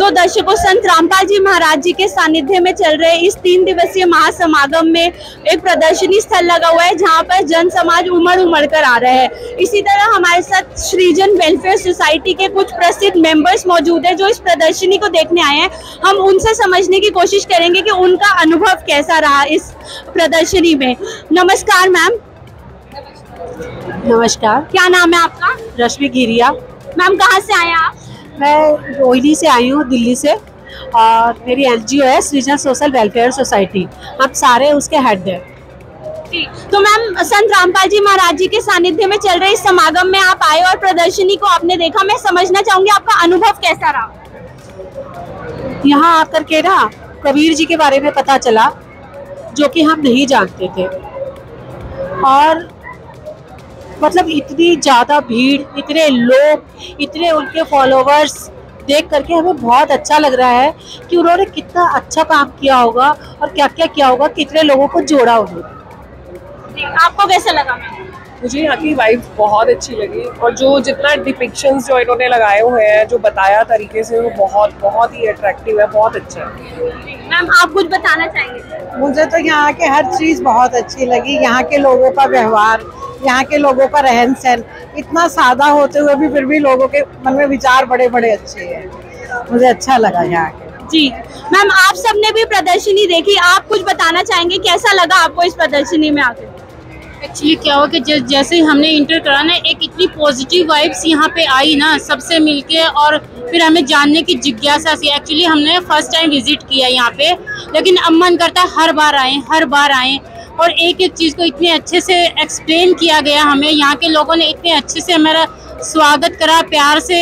तो दर्शकों, संत रामपाल जी महाराज जी के सानिध्य में चल रहे इस 3 दिवसीय महासमागम में एक प्रदर्शनी स्थल लगा हुआ है जहां पर जन समाज उमड़ कर आ रहे हैं। इसी तरह हमारे साथ श्रीजन वेलफेयर सोसाइटी के कुछ प्रसिद्ध मेंबर्स मौजूद हैं जो इस प्रदर्शनी को देखने आए हैं। हम उनसे समझने की कोशिश करेंगे कि उनका अनुभव कैसा रहा इस प्रदर्शनी में। नमस्कार मैम। नमस्कार, क्या नाम है आपका? रश्मि गिरिया। मैम कहाँ से आए आप? मैं रोहिणी से आई हूँ, दिल्ली से, और मेरी एनजीओ है सृजन सोशल वेलफेयर सोसाइटी। हम सारे उसके हेड हैं। तो मैम, संत रामपाल जी महाराज जी के सानिध्य में चल रहे इस समागम में आप आए और प्रदर्शनी को आपने देखा। मैं समझना चाहूंगी आपका अनुभव कैसा रहा? यहाँ आकर के ना कबीर जी के बारे में पता चला जो कि हम नहीं जानते थे, और मतलब इतनी ज़्यादा भीड़, इतने लोग, इतने उनके फॉलोवर्स देख करके हमें बहुत अच्छा लग रहा है कि उन्होंने कितना अच्छा काम किया होगा और क्या क्या किया होगा, कितने लोगों को जोड़ा उन्होंने। आपको कैसा लगा? मुझे यहाँ की वाइब बहुत अच्छी लगी, और जो जितना डिपिक्शंस जो इन्होंने लगाए हुए हैं, जो बताया तरीके से, वो बहुत ही अट्रैक्टिव है, बहुत अच्छा है। मैम आप कुछ बताना चाहेंगे? मुझे तो यहाँ के हर चीज़ बहुत अच्छी लगी। यहाँ के लोगों का व्यवहार, यहाँ के लोगों का रहन सहन, इतना सादा होते हुए भी फिर भी लोगों के मन में विचार बड़े बड़े अच्छे हैं। मुझे अच्छा लगा यहाँ के। जी मैम, आप सबने भी प्रदर्शनी देखी, आप कुछ बताना चाहेंगे कैसा लगा आपको इस प्रदर्शनी में आकर? एक्चुअली क्या हुआ कि जैसे ही हमने इंटर करा ना, एक इतनी पॉजिटिव वाइब्स यहाँ पे आई ना सबसे मिलके, और फिर हमें जानने की जिज्ञासा सी। एक्चुअली हमने फर्स्ट टाइम विजिट किया यहाँ पे, लेकिन अब मन करता है हर बार आएँ, और एक एक चीज़ को इतने अच्छे से एक्सप्लेन किया गया हमें। यहाँ के लोगों ने इतने अच्छे से हमारा स्वागत करा, प्यार से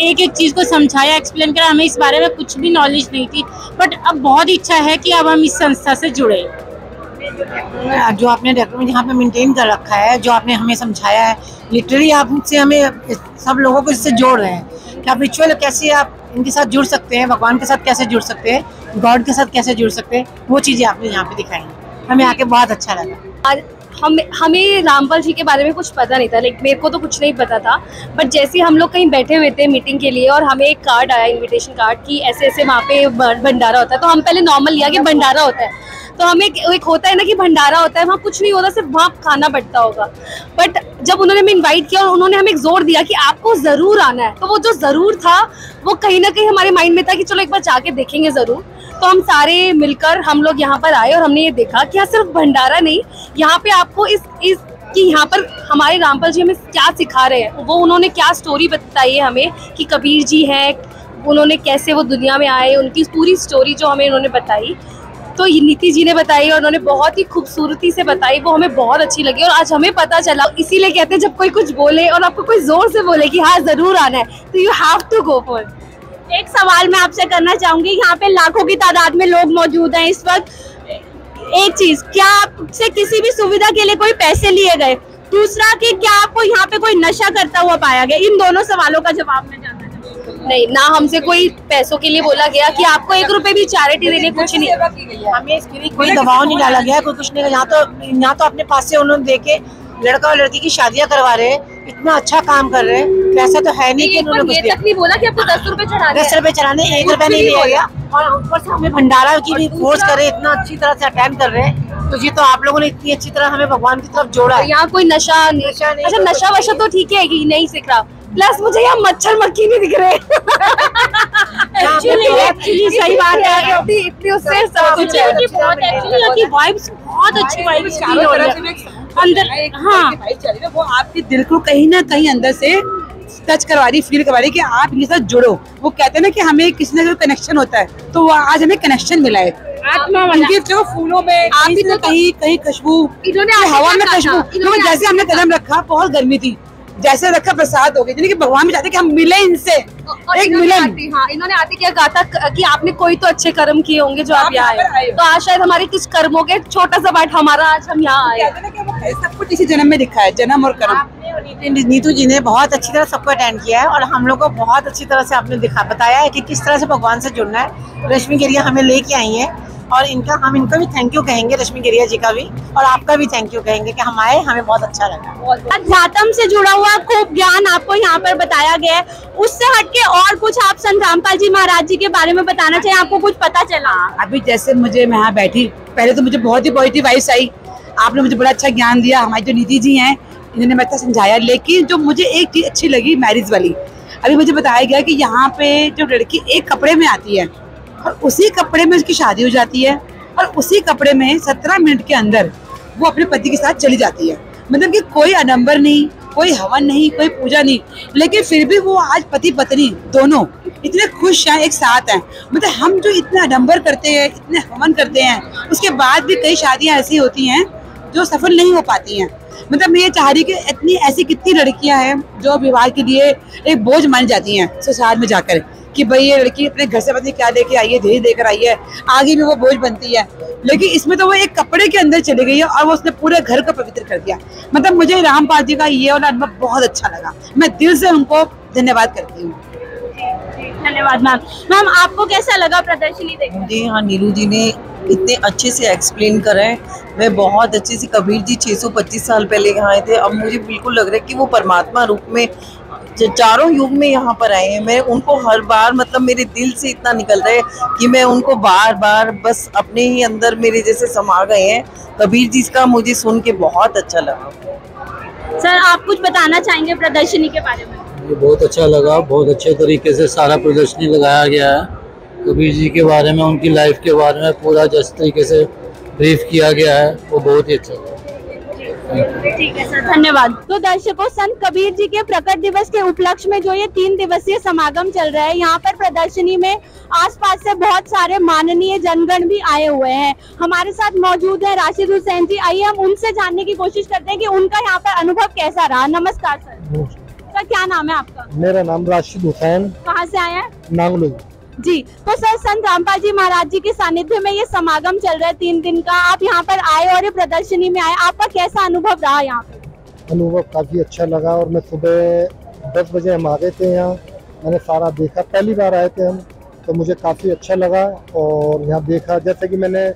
एक एक चीज़ को समझाया, एक्सप्लेन करा। हमें इस बारे में कुछ भी नॉलेज नहीं थी, बट अब बहुत इच्छा है कि अब हम इस संस्था से जुड़े। जो आपने डॉक्यूमेंट यहाँ पे मेंटेन कर रखा है, जो आपने हमें समझाया है, लिटरली आपसे हमें सब लोगों को इससे जोड़ रहे हैं कि आप रिचुअल कैसे आप इनके साथ जुड़ सकते हैं, भगवान के साथ कैसे जुड़ सकते हैं, गॉड के साथ कैसे जुड़ सकते हैं, वो चीज़ें आपने यहाँ पे दिखाई हैं। हमें आके बहुत अच्छा लगा। हमें रामपाल जी के बारे में कुछ पता नहीं था, लाइक मेरे को तो कुछ नहीं पता था, बट जैसे हम लोग कहीं बैठे हुए थे मीटिंग के लिए और हमें एक कार्ड आया, इनविटेशन कार्ड, कि ऐसे ऐसे वहाँ पे भंडारा होता है। तो हम पहले नॉर्मल लिया कि भंडारा होता है, तो हमें एक होता है ना कि भंडारा होता है, वहाँ कुछ नहीं होता, सिर्फ वहाँ खाना बढ़ता होगा। बट जब उन्होंने हमें इनवाइट किया और उन्होंने हमें एक जोर दिया कि आपको ज़रूर आना है, तो वो जो ज़रूर था वो कहीं ना कहीं हमारे माइंड में था कि चलो एक बार जाके देखेंगे ज़रूर। तो हम सारे मिलकर हम लोग यहाँ पर आए और हमने ये देखा कि यहाँ सिर्फ भंडारा नहीं, यहाँ पे आपको इस कि यहाँ पर हमारे रामपाल जी हमें क्या सिखा रहे हैं, वो उन्होंने क्या स्टोरी बताई है हमें कि कबीर जी हैं, उन्होंने कैसे वो दुनिया में आए, उनकी पूरी स्टोरी जो हमें उन्होंने बताई, तो नीति जी ने बताई और उन्होंने बहुत ही खूबसूरती से बताई, वो हमें बहुत अच्छी लगी। और आज हमें पता चला, इसीलिए कहते हैं जब कोई कुछ बोले और आपको कोई जोर से बोले कि हाँ ज़रूर आना है, तो you have to go for. एक सवाल मैं आपसे करना चाहूंगी, यहाँ पे लाखों की तादाद में लोग मौजूद हैं इस वक्त। एक चीज, क्या आपसे किसी भी सुविधा के लिए कोई पैसे लिए गए? दूसरा कि क्या आपको यहाँ पे कोई नशा करता हुआ पाया गया? इन दोनों सवालों का जवाब मैं जानना चाहूंगी। नहीं, ना हमसे कोई पैसों के लिए बोला गया कि आपको 1 रुपए भी चैरिटी देने, कुछ नहीं। हमें इसके लिए कोई दबाव नहीं डाला गया, कोई कुछ नहीं। यहाँ तो अपने पास से उन्होंने देखे लड़का और लड़की की शादियां करवा रहे हैं, इतना अच्छा काम कर रहे हैं, पैसा तो है नहीं कि उन्होंने ये तक नहीं बोला कि आपको 10 रुपए चढ़ाने, 10 रुपए चढ़ाने, 1 रुपया नहीं लिया गया, और ऊपर से हमें भंडारा की भी फोर्स करे, इतना अच्छी तरह से अटेंड कर रहे हैं। तो ये तो आप लोगों ने इतनी अच्छी तरह हमें भगवान की तरफ जोड़ा है। यहाँ कोई नशा नहीं। अच्छा, नशा वशा तो ठीक है कि नहीं सीख रहा, प्लस मुझे यहाँ मच्छर मक्खी नहीं दिख रहे। एक्चुअली सही बात है, इतनी उससे सब कुछ है। एक्चुअली वाइब्स बहुत अच्छी वाइब्स अंदर, हाँ, वो आपके दिल को कहीं ना कहीं अंदर से टच करवा रही, फील करवा रही कि आप इनके साथ जुड़ो। वो कहते हैं ना कि हमें किसी ना कोई कनेक्शन होता है, तो वो आज हमें कनेक्शन मिला है। आत्मा उनके जो फूलों में कहीं खुशबू, हवा में खुशबू, क्योंकि जैसे हमने कदम रखा बहुत गर्मी थी, जैसे रखा प्रसाद हो गया, यानी कि भगवान भी चाहते कि हम मिले इनसे, एक मिलन। हाँ, इन्होंने आते क्या कहा था कि आपने कोई तो अच्छे कर्म किए होंगे जो आप यहाँ आए, तो आज शायद हमारे कुछ कर्मों के छोटा सा पार्ट हमारा आज हम यहाँ आए। सब कुछ इसी जन्म में दिखा है, जन्म और कर्म। नीतू जी ने बहुत अच्छी तरह सबको अटेंड किया है, और हम लोग को बहुत अच्छी तरह से आपने बताया है कि किस तरह से भगवान से जुड़ना है। रश्मि गिरिया हमें लेके आई है, और हम इनको भी थैंक यू कहेंगे, रश्मि गिरिया जी का भी, और आपका भी थैंक यू कहेंगे कि हम आए, हमें बहुत अच्छा लगा। अध्यात्म से जुड़ा हुआ खूब ज्ञान आपको यहाँ पर बताया गया है। उससे हटके और कुछ आप संत रामपाल जी महाराज जी के बारे में बताना चाहिए, आपको कुछ पता चला? अभी जैसे मुझे मैं यहाँ बैठी, पहले तो मुझे बहुत ही पॉजिटिव वाइब्स आई, आपने मुझे बड़ा अच्छा ज्ञान दिया, हमारी जो निधि जी हैं इन्होंने मैं अच्छा समझाया। लेकिन जो मुझे एक चीज अच्छी लगी मैरिज वाली, अभी मुझे बताया गया कि यहाँ पे जो लड़की एक कपड़े में आती है और उसी कपड़े में उसकी शादी हो जाती है और उसी कपड़े में 17 मिनट के अंदर वो अपने पति के साथ चली जाती है। मतलब कि कोई आडंबर नहीं, कोई हवन नहीं, कोई पूजा नहीं, लेकिन फिर भी वो आज पति पत्नी दोनों इतने खुश हैं, एक साथ हैं। मतलब हम जो इतने आडंबर करते हैं, इतने हवन करते हैं, उसके बाद भी कई शादियां ऐसी होती हैं जो सफल नहीं हो पाती हैं। मतलब मैं ये चाह रही कि इतनी ऐसी कितनी लड़कियां हैं जो विवाह के लिए एक बोझ मान जाती हैं ससुराल में जाकर, कि भाई ये लड़की अपने घर से पता नहीं क्या लेके आई है, दहेज देकर आई है, आगे भी वो बोझ बनती है। लेकिन इसमें तो वो एक कपड़े के अंदर चली गई है और वो उसने पूरे घर को पवित्र कर दिया। मतलब मुझे रामपाल जी का ये वाला अनुभव बहुत अच्छा लगा, मैं दिल से उनको धन्यवाद करती हूँ। धन्यवाद मैम। मैम आपको कैसा लगा प्रदर्शनी देखकर? जी हाँ, नीलू जी ने इतने अच्छे से एक्सप्लेन करा है, मैं बहुत अच्छे से। कबीर जी 625 साल पहले यहाँ आए थे, अब मुझे बिल्कुल लग रहा है कि वो परमात्मा रूप में चारों युग में यहाँ पर आए हैं। मैं उनको हर बार, मतलब मेरे दिल से इतना निकल रहा है कि मैं उनको बार बार बस अपने ही अंदर मेरे जैसे समा गए हैं। कबीर जी का मुझे सुन के बहुत अच्छा लगा। सर आप कुछ बताना चाहेंगे प्रदर्शनी के बारे में? ये बहुत अच्छा लगा, बहुत अच्छे तरीके से सारा प्रदर्शनी लगाया गया है। कबीर जी के बारे में, उनकी लाइफ के बारे में पूरा जिस तरीके से ब्रीफ किया गया है, वो बहुत ही अच्छा लगा। ठीक है सर, धन्यवाद। तो दर्शकों, संत कबीर जी के प्रकट दिवस के उपलक्ष्य में जो ये 3 दिवसीय समागम चल रहा है, यहाँ पर प्रदर्शनी में आसपास से बहुत सारे माननीय जनगण भी आए हुए हैं। हमारे साथ मौजूद है राशिद हुसैन जी, आइए हम उनसे जानने की कोशिश करते हैं कि उनका यहाँ पर अनुभव कैसा रहा। नमस्कार सर। सर क्या नाम है आपका? मेरा नाम राशिद हुसैन। कहाँ से आए हैं? नांगलू जी। तो सर, संत रामपाल जी महाराज जी के सानिध्य में ये समागम चल रहा है 3 दिन का, आप यहाँ पर आए और ये प्रदर्शनी में आए, आपका कैसा अनुभव रहा यहाँ पे? अनुभव काफी अच्छा लगा, और मैं सुबह 10 बजे हम आ गए थे यहाँ, मैंने सारा देखा, पहली बार आए थे हम, तो मुझे काफी अच्छा लगा। और यहाँ देखा, जैसे कि मैंने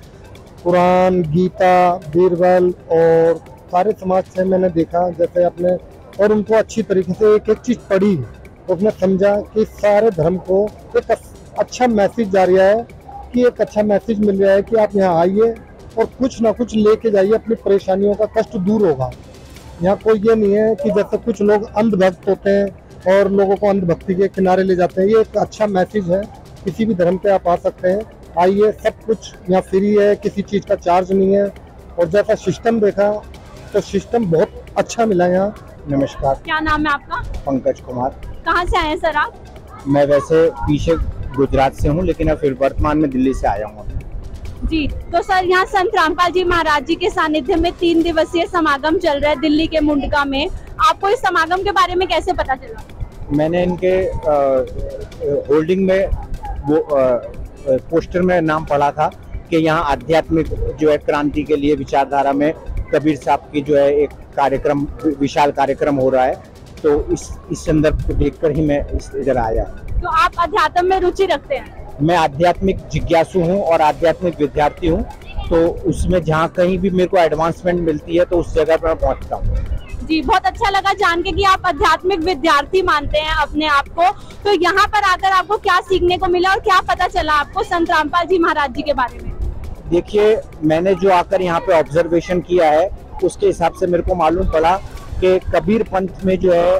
कुरान, गीता, बीरबल और सारे समाज से मैंने देखा जैसे अपने, और उनको अच्छी तरीके से एक एक चीज पढ़ी, तो उसने समझा कि सारे धर्म को एक अच्छा मैसेज जा रहा है, कि एक अच्छा मैसेज मिल रहा है कि आप यहाँ आइए और कुछ ना कुछ लेके जाइए, अपनी परेशानियों का कष्ट दूर होगा। यहाँ कोई ये नहीं है कि जैसे कुछ लोग अंधभक्त होते हैं और लोगों को अंधभक्ति के किनारे ले जाते हैं। ये एक अच्छा मैसेज है, किसी भी धर्म पे आप आ सकते हैं, आइए, सब कुछ यहाँ फ्री है, किसी चीज़ का चार्ज नहीं है। और जैसा सिस्टम देखा तो सिस्टम बहुत अच्छा मिला यहाँ। नमस्कार। क्या नाम है आपका? पंकज कुमार। कहाँ से आए हैं सर आप? मैं वैसे पीछे गुजरात से हूँ, लेकिन अब फिर वर्तमान में दिल्ली से आया हूँ। जी। तो सर, यहाँ संत रामपाल जी महाराज जी के सानिध्य में 3 दिवसीय समागम चल रहा है दिल्ली के मुंडका में, आपको इस समागम के बारे में कैसे पता चला? मैंने इनके होल्डिंग में वो पोस्टर में नाम पढ़ा था कि यहाँ आध्यात्मिक जो है क्रांति के लिए विचारधारा में कबीर साहब की जो है एक कार्यक्रम, विशाल कार्यक्रम हो रहा है, तो इस संदर्भ को देखकर ही मैं इधर आया। तो आप अध्यात्म में रुचि रखते हैं? मैं आध्यात्मिक जिज्ञासु हूँ और आध्यात्मिक विद्यार्थी हूँ, तो उसमें जहाँ कहीं भी मेरे को एडवांसमेंट मिलती है तो उस जगह पर पहुँचता हूँ। जी, बहुत अच्छा लगा जान के कि आप आध्यात्मिक विद्यार्थी मानते हैं अपने आप को। तो यहाँ पर आकर आपको क्या सीखने को मिला और क्या पता चला आपको संत रामपाल जी महाराज जी के बारे में? देखिए, मैंने जो आकर यहाँ पे ऑब्जर्वेशन किया है उसके हिसाब से मेरे को मालूम पड़ा कि कबीर पंथ में जो है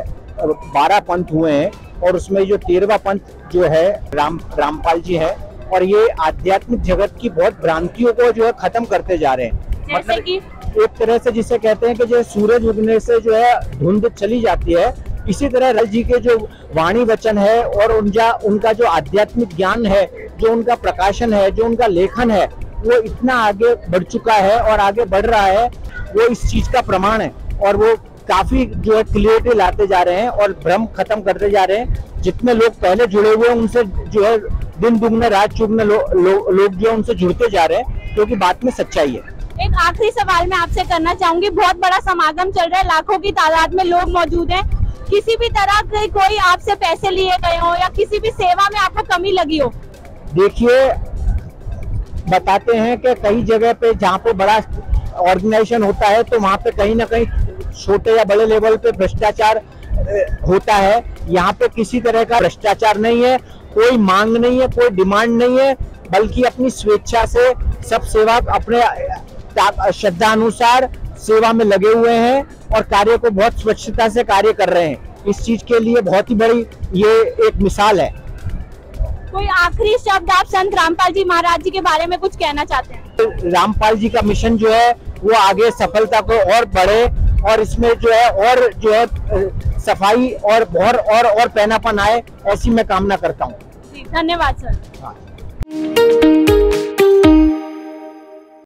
12 पंथ हुए हैं, और उसमें जो 13वां पंथ जो है रामपाल जी है, और ये आध्यात्मिक जगत की बहुत भ्रांतियों को जो है खत्म करते जा रहे हैं। मतलब कि एक तरह से जिसे कहते हैं कि जो सूरज उगने से जो है धुंध चली जाती है, इसी तरह रल जी के जो वाणी वचन है और उनका जो आध्यात्मिक ज्ञान है, जो उनका प्रकाशन है, जो उनका लेखन है, वो इतना आगे बढ़ चुका है और आगे बढ़ रहा है, वो इस चीज का प्रमाण है। और वो काफी जो है क्लियरिटी लाते जा रहे हैं और भ्रम खत्म करते जा रहे हैं। जितने लोग पहले जुड़े हुए हैं उनसे जो है दिन दुगने रात चुगने लोग जो है उनसे जुड़ते जा रहे हैं, क्योंकि बात में सच्चाई है। एक आखिरी सवाल मैं आपसे करना चाहूंगी, बहुत बड़ा समागम चल रहा है, लाखों की तादाद में लोग मौजूद हैं, किसी भी तरह के कोई आपसे पैसे लिए गए हो या किसी भी सेवा में आपको कमी लगी हो? देखिए, बताते हैं कि कई जगह पे जहाँ पे बड़ा ऑर्गेनाइजेशन होता है तो वहाँ पे कहीं ना कहीं छोटे या बड़े लेवल पे भ्रष्टाचार होता है। यहाँ पे किसी तरह का भ्रष्टाचार नहीं है, कोई मांग नहीं है, कोई डिमांड नहीं है, बल्कि अपनी स्वेच्छा से सब सेवक अपने श्रद्धा अनुसार सेवा में लगे हुए हैं और कार्य को बहुत स्वच्छता से कार्य कर रहे हैं। इस चीज के लिए बहुत ही बड़ी ये एक मिसाल है। कोई आखिरी शब्द आप संत रामपाल जी महाराज जी के बारे में कुछ कहना चाहते हैं? रामपाल जी का मिशन जो है वो आगे सफलता को और बढ़े और इसमें जो है और सफाई और पैनापन आए, ऐसी मैं कामना करता हूँ। धन्यवाद सर।